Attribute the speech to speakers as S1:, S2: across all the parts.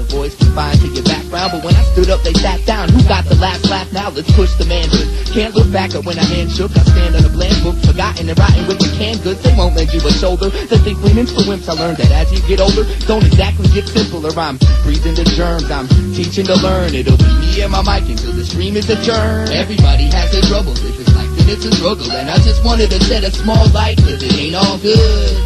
S1: boys confined to your background, but when I stood up, they sat down. Who got the last laugh now? Let's push the manhood. Can't look back at when I hand shook. I stand on a bland book, forgotten and rotten with the canned goods. They won't lend you a shoulder. They think leaning's for wimps. I learned that as you get older, don't exactly get simpler. I'm breathing the germs, I'm teaching to learn. It'll be me and my mic until the stream is adjourned. Everybody has their troubles. If it's life, then it's a struggle. And I just wanted to set a small light, cause it ain't all good.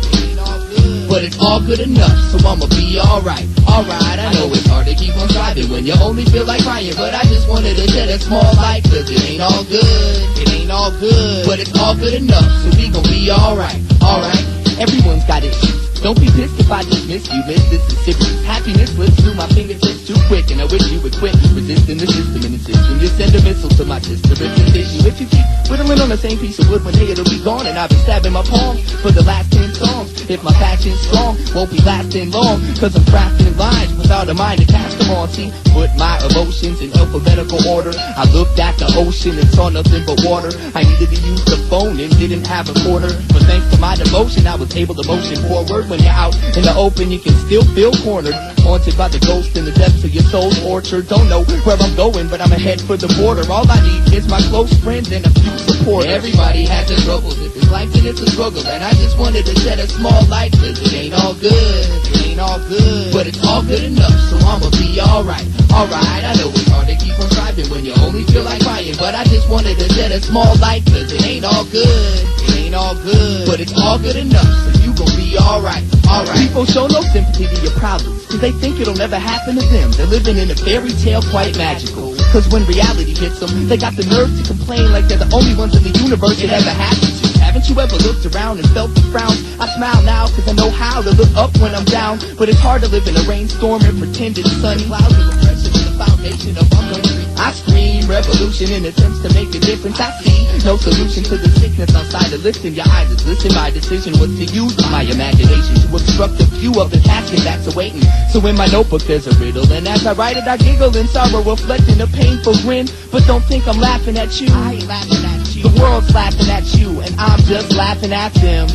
S1: But it's all good enough, so I'ma be alright. Alright, I know it's hard to keep on striving when you only feel like crying, but I just wanted to shed a small light, cause it ain't all good. It ain't all good, but it's all good enough, so we gon' be alright. Alright, everyone's got issues. Don't be pissed if I dismiss you, miss, this is serious. Happiness slips through my fingertips too quick, and I wish you would quit resisting the system and insisting you send a missile to my sister. It's an issue if you keep whittling on the same piece of wood, one day it'll be gone, and I've been stabbing my palms for the last 10 songs. If my passion's strong, won't be lasting long, cause I'm crafting lines without a mind to cast them on. See, put my emotions in alphabetical order. I looked at the ocean and saw nothing but water. I needed to use the phone and didn't have a quarter, but thanks to my devotion, I was able to motion forward. When you're out in the open, you can still feel cornered, haunted by the ghost in the depths of your soul's orchard. Don't know where I'm going, but I'm head for the border. All I need is my close friends and a few supporters. Everybody has their troubles. If it's life, then it's a struggle, and I just wanted to shed a small light, cause it ain't all good. It ain't all good, but it's all good enough, so I'ma be alright. Alright, I know it's hard to keep on striving when you only feel like crying, but I just wanted to shed a small light, cause it ain't all good. It ain't all good, but it's all good enough, so you gon' be alright. Alright. People show no sympathy to your problems, cause they think it'll never happen to them. They're living in a fairy tale quite magical, cause when reality hits them, they got the nerve to complain like they're the only ones in the universe it ever happened to. Haven't you ever looked around and felt the frowns? I smile now cause I know how to look up when I'm down, but it's hard to live in a rainstorm and pretend it's sunny. Clouds of oppression in the foundation of our country. I scream revolution in attempts to make a difference. I see no solution to the sickness outside to listen. Your eyes is listen. My decision was to use my imagination to obstruct the view of the casket that's awaiting. So in my notebook there's a riddle, and as I write it I giggle in sorrow, reflecting a painful grin. But don't think I'm laughing at you. I ain't laughing at you. The world's laughing at you, and I'm just laughing at them.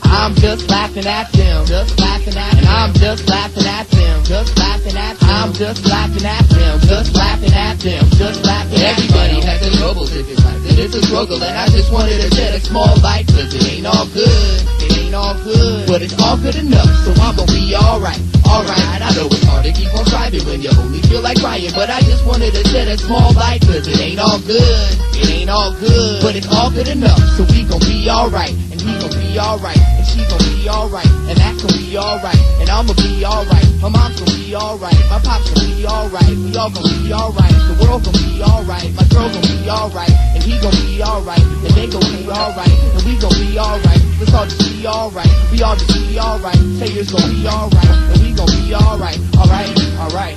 S1: I'm just laughing at them. Just laughing at them. And I'm just laughing at them. Just laughing at them. I'm just laughing at them. Just laughing at them. Just laughing at them. Everybody has their troubles. If it's life, then it's a struggle, and I just wanted to shed a small light, cause it ain't all good. It ain't all good, but it's all good enough, so I'm gonna be alright. Alright, I know it's hard to keep on striving when you only feel like crying, but I just wanted to shed a small light, cause it ain't all good. It ain't all good, but it's all good enough, so we gon' be alright. And he gon' be alright, and she gon' be alright, and that gon' be alright, and I'ma be alright. My mom's gon' be alright, my pop's gon' be alright, we all gon' be alright, the world gon' be alright, my girl gon' be alright, and he gon' be alright, and they gon' be alright, and we gon' be alright. Let's all just be alright, we all just be alright. Say yours gon' be alright, and we gon' be alright. Alright, alright.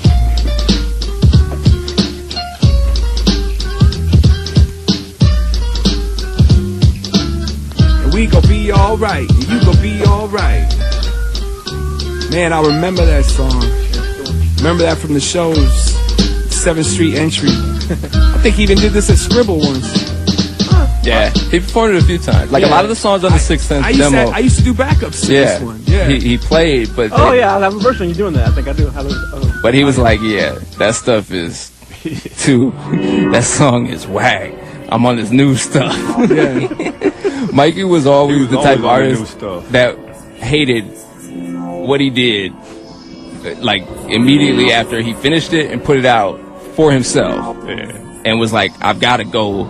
S2: We gon' be alright, you gon' be alright. Man, I remember that song. Remember that from the shows, 7th Street Entry. I think he even did this at Scribble once.
S3: Yeah, he performed it a few times. Like a lot of the songs on the 6th Sense demo.
S2: I used to do backups to this one. Yeah,
S3: he played, but
S4: I have a version of you doing that. I think I do have a.
S3: But he was like, yeah, that stuff is too. That song is whack. I'm on this new stuff.
S2: Yeah.
S3: Mikey was always the type of artist that hated what he did, like immediately after he finished it and put it out for himself, and was like, I've got to go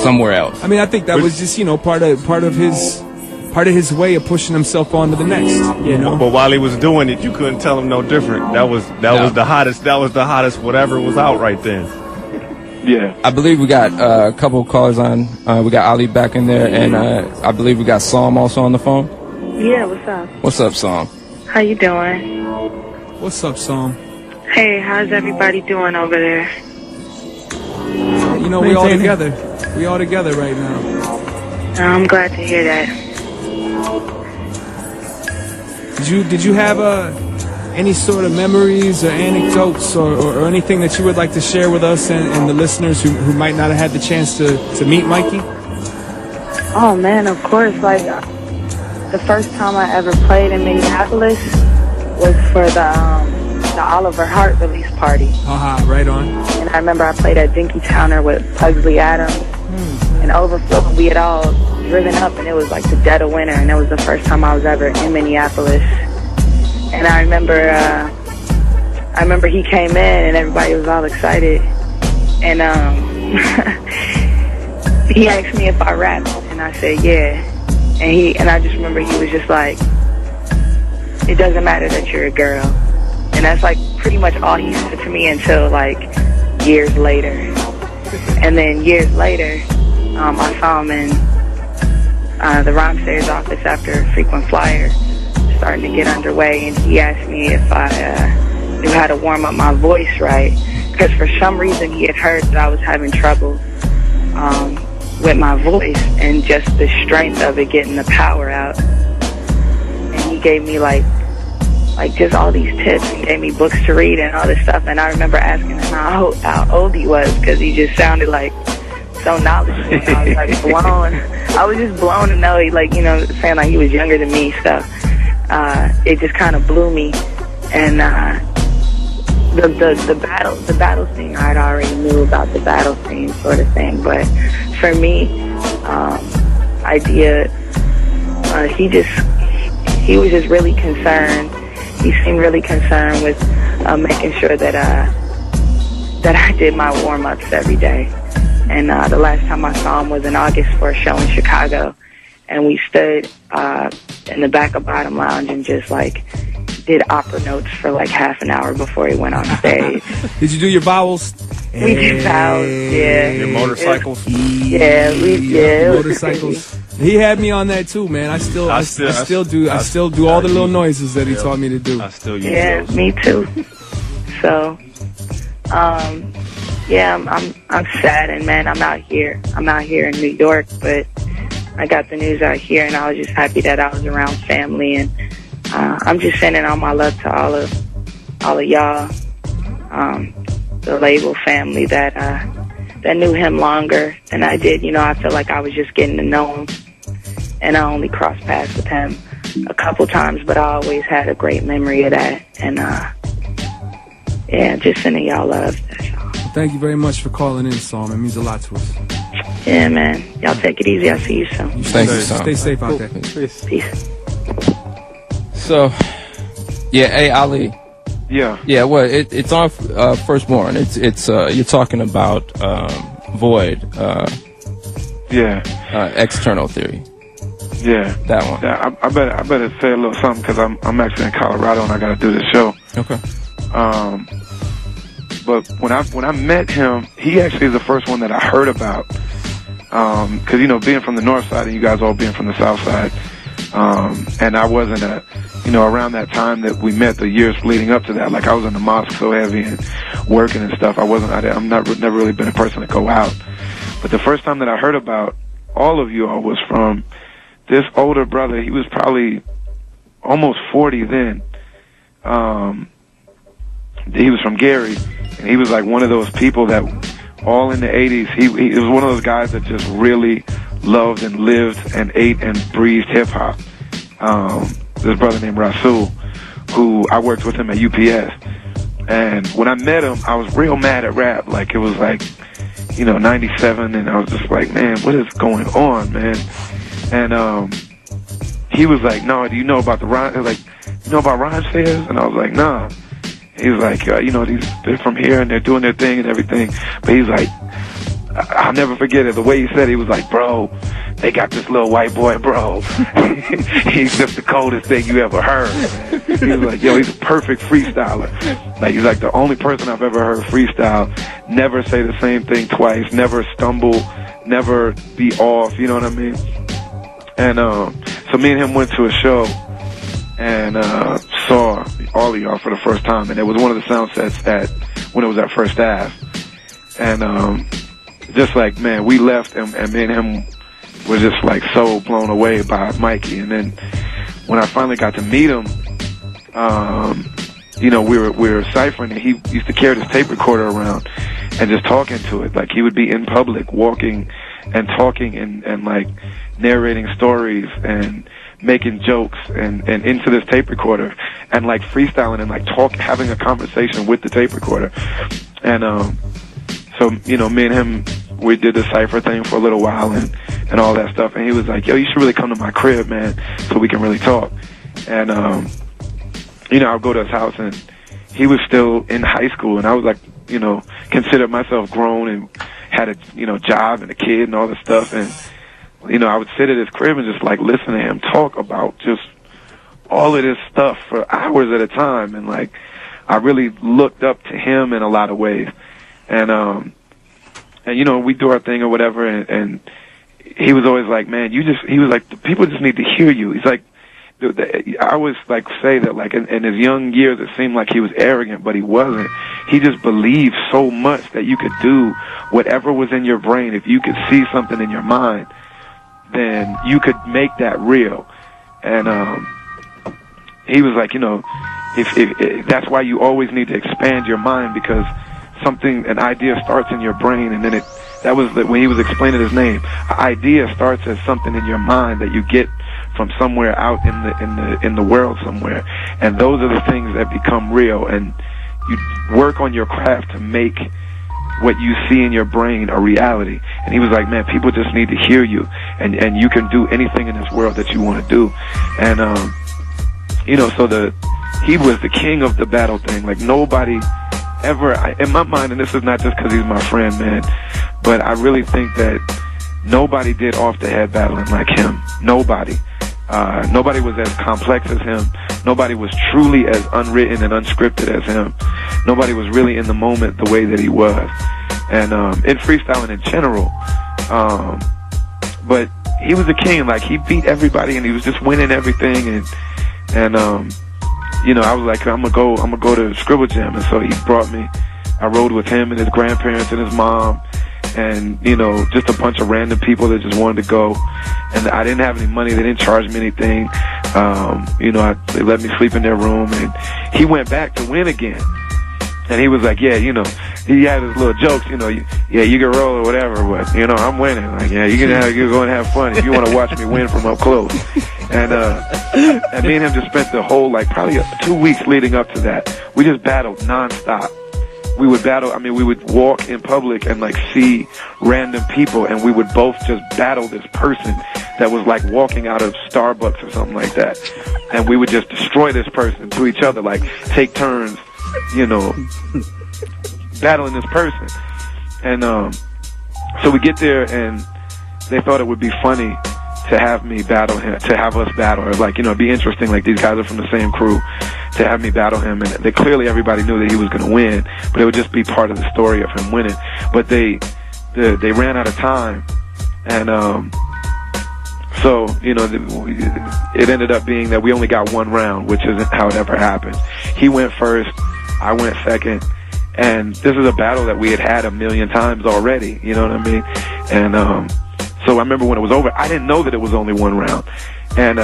S3: somewhere else.
S2: I mean, I think that was just part of his way of pushing himself on to the next. You know.
S5: But while he was doing it, you couldn't tell him no different. That was the hottest. That was the hottest. Whatever was out right then.
S3: Yeah. I believe we got a couple of callers on. We got Ali back in there, and I believe we got Psalm also on the phone.
S6: Yeah, what's up?
S3: What's up, Psalm?
S6: How you doing?
S2: What's up, Psalm?
S6: Hey, how's everybody doing over there?
S2: You know, we all together. We all together right now.
S6: I'm glad to hear that.
S2: Did you have any sort of memories or anecdotes or anything that you would like to share with us and the listeners who might not have had the chance to meet Mikey?
S6: Oh man, of course. Like the first time I ever played in Minneapolis was for the the Oliver Hart release party.
S2: Haha, right on.
S6: And I remember I played at Dinky Towner with Pugsley Adams and Overflow. We had all driven up, and it was like the dead of winter, and it was the first time I was ever in Minneapolis. And I remember he came in, and everybody was all excited. And he asked me if I rapped, and I said yeah. And I just remember he was just like, it doesn't matter that you're a girl. And that's like pretty much all he said to me until like years later. And then years later, I saw him in the Rhymesayers office after Frequent Flyer starting to get underway, and he asked me if I knew how to warm up my voice right, because for some reason he had heard that I was having trouble with my voice and just the strength of it getting the power out. And he gave me like just all these tips and gave me books to read and all this stuff. And I remember asking him how old he was, because he just sounded like so knowledgeable. And I was like blown. I was just blown to know he, like, you know, saying like he was younger than me. So it just kind of blew me. And the battle scene, I'd already knew about the battle scene sort of thing. But for me, Eyedea, he was just really concerned. He seemed really concerned with making sure that I did my warm-ups every day. And the last time I saw him was in August for a show in Chicago, and we stood in the back of Bottom Lounge and just like did opera notes for like half an hour before he went on stage.
S2: Did you do your vowels?
S6: We did vowels, yeah.
S5: Your motorcycles?
S2: Motorcycles. He had me on that too, man. I still do all the little noises that he taught me to do.
S5: I still use those.
S6: Me too. So, yeah, I'm sad, and man, I'm out here in New York, but I got the news out here, and I was just happy that I was around family, and I'm just sending all my love to all of y'all, the label family that knew him longer than I did. You know, I feel like I was just getting to know him, and I only crossed paths with him a couple times, but I always had a great memory of that. And yeah, just sending y'all love. That's all.
S2: Well, thank you very much for calling in, Psalm. It means a lot to us.
S6: Yeah, man. Y'all take it easy. I'll see you soon.
S3: Thank you, Psalm.
S2: Stay safe out there.
S6: Peace.
S3: So, yeah, hey Ali.
S7: Yeah.
S3: Well, it's on Firstborn. It's you're talking about Void. External theory.
S7: Yeah.
S3: That one.
S7: Yeah, I better say a little something, because I'm actually in Colorado and I got to do this show.
S3: Okay.
S7: But when I met him, he actually is the first one that I heard about. Because, you know, being from the north side and you guys all being from the south side, and I wasn't around that time that we met, the years leading up to that, like I was in the mosque so heavy and working and stuff. I'm never really been a person to go out. But the first time that I heard about all of you all was from this older brother. He was probably almost 40 then. He was from Gary, and he was like one of those people that all in the 80s, he was one of those guys that just really loved and lived and ate and breathed hip-hop. This brother named Rasul, who I worked with him at UPS. And when I met him, I was real mad at rap. Like, it was like, 97, and I was just like, man, what is going on, man? And he was like, no, do you know about the rhyme? Like, you know about Rhymesayers? And I was like, nah. He was like, they're from here and they're doing their thing and everything. But he's like, I'll never forget it. The way he said it, he was like, bro, they got this little white boy, bro. He's just the coldest thing you ever heard. He was like, yo, he's a perfect freestyler. Like, he's like the only person I've ever heard freestyle, never say the same thing twice, never stumble, never be off, you know what I mean? And so me and him went to a show and saw all of y'all for the first time. And it was one of the sound sets when it was at First Ave. And just like, man, we left and me and him were just like so blown away by Mikey. And then when I finally got to meet him, we were ciphering, and he used to carry this tape recorder around and just talking to it. Like, he would be in public walking and talking and like narrating stories and making jokes and into this tape recorder and like freestyling and like having a conversation with the tape recorder. And so, you know, me and him, we did the cypher thing for a little while and all that stuff. And he was like, yo, you should really come to my crib, man, so we can really talk. And, you know, I'd go to his house, and he was still in high school, and I was like, you know, considered myself grown and had a, you know, job and a kid and all this stuff. And, you know, I would sit at his crib and just like listen to him talk about just all of this stuff for hours at a time. And like, I really looked up to him in a lot of ways. And you know, we do our thing or whatever, and he was always like, man, he was like, people just need to hear you. He's like, I always like say that like in his young years it seemed like he was arrogant, but he wasn't. He just believed so much that you could do whatever was in your brain. If you could see something in your mind, then you could make that real. And he was like, you know, if that's why you always need to expand your mind, because an idea starts in your brain, and then that was when he was explaining his name. An idea starts as something in your mind that you get from somewhere out in the world somewhere, and those are the things that become real. And you work on your craft to make what you see in your brain a reality. And he was like, man, people just need to hear you, and you can do anything in this world that you want to do. And you know, so he was the king of the battle thing. Like nobody ever, in my mind, and this is not just because he's my friend, man, but I really think that nobody did off the head battling like him. Nobody was as complex as him. Nobody was truly as unwritten and unscripted as him. Nobody was really in the moment the way that he was. And in freestyling in general, but he was a king. Like he beat everybody, and he was just winning everything. And you know, I was like, I'm gonna go to Scribble Jam, and so he brought me. I rode with him and his grandparents and his mom, and you know, just a bunch of random people that just wanted to go. And I didn't have any money; they didn't charge me anything. You know, they let me sleep in their room, and he went back to win again. And he was like, yeah, you know, he had his little jokes, you know, yeah, you can roll or whatever, but you know, I'm winning. Like, yeah, you go and have fun if you want to watch me win from up close. And me and him just spent the whole, like, probably 2 weeks leading up to that. We just battled nonstop. We would battle, I mean, we would walk in public and, like, see random people, and we would both just battle this person that was, like, walking out of Starbucks or something like that. And we would just destroy this person to each other, like, take turns, you know, battling this person. And so we get there, and they thought it would be funny to have me battle him, to have us battle, or like, you know, it'd be interesting, like these guys are from the same crew, to have me battle him. And clearly everybody knew that he was going to win, but it would just be part of the story of him winning. But they ran out of time, and so, you know, it ended up being that we only got one round, which isn't how it ever happened. He went first, I went second, and this is a battle that we had a million times already, you know what I mean? And so I remember when it was over, I didn't know that it was only one round. And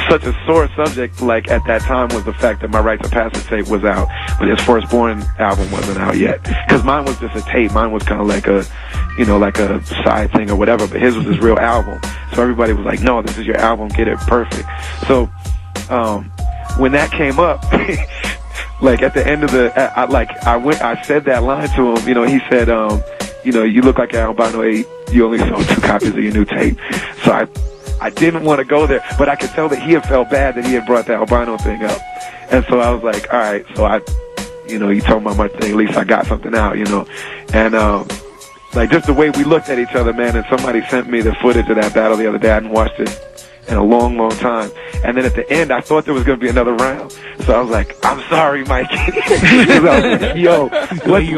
S7: such a sore subject, like, at that time was the fact that my Rites of Passage tape was out, but his Firstborn album wasn't out yet. Because mine was just a tape. Mine was kind of like a, you know, like a side thing or whatever, but his was his real album. So everybody was like, no, this is your album, get it perfect. So when that came up, like at the end of I said that line to him, you know, he said, you know, you look like an albino 8, you only sold 2 copies of your new tape. So I didn't want to go there, but I could tell that he had felt bad that he had brought the albino thing up. And so I was like, all right, so you know, you told me my thing, at least I got something out, you know. And like just the way we looked at each other, man, and somebody sent me the footage of that battle the other day. I hadn't watched it in a long, long time. And then at the end, I thought there was going to be another round. So I was like, I'm sorry, Mikey. I was like, yo,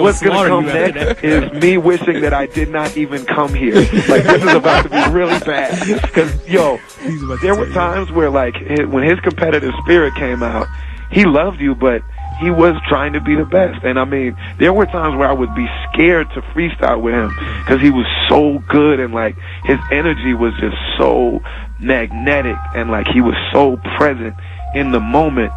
S7: what's going to come next is me wishing that I did not even come here. Like, this is about to be really bad. Because, yo, there were times where, like, when his competitive spirit came out, he loved you, but he was trying to be the best. And I mean, there were times where I would be scared to freestyle with him because he was so good, and like his energy was just so magnetic, and like he was so present in the moment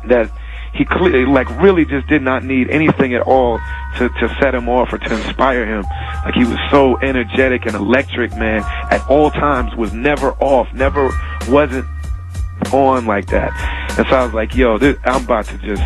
S7: that he clearly, like, really just did not need anything at all to set him off or to inspire him. Like, he was so energetic and electric, man, at all times, was never off, never wasn't on like that. And so I was like, yo, I'm about to just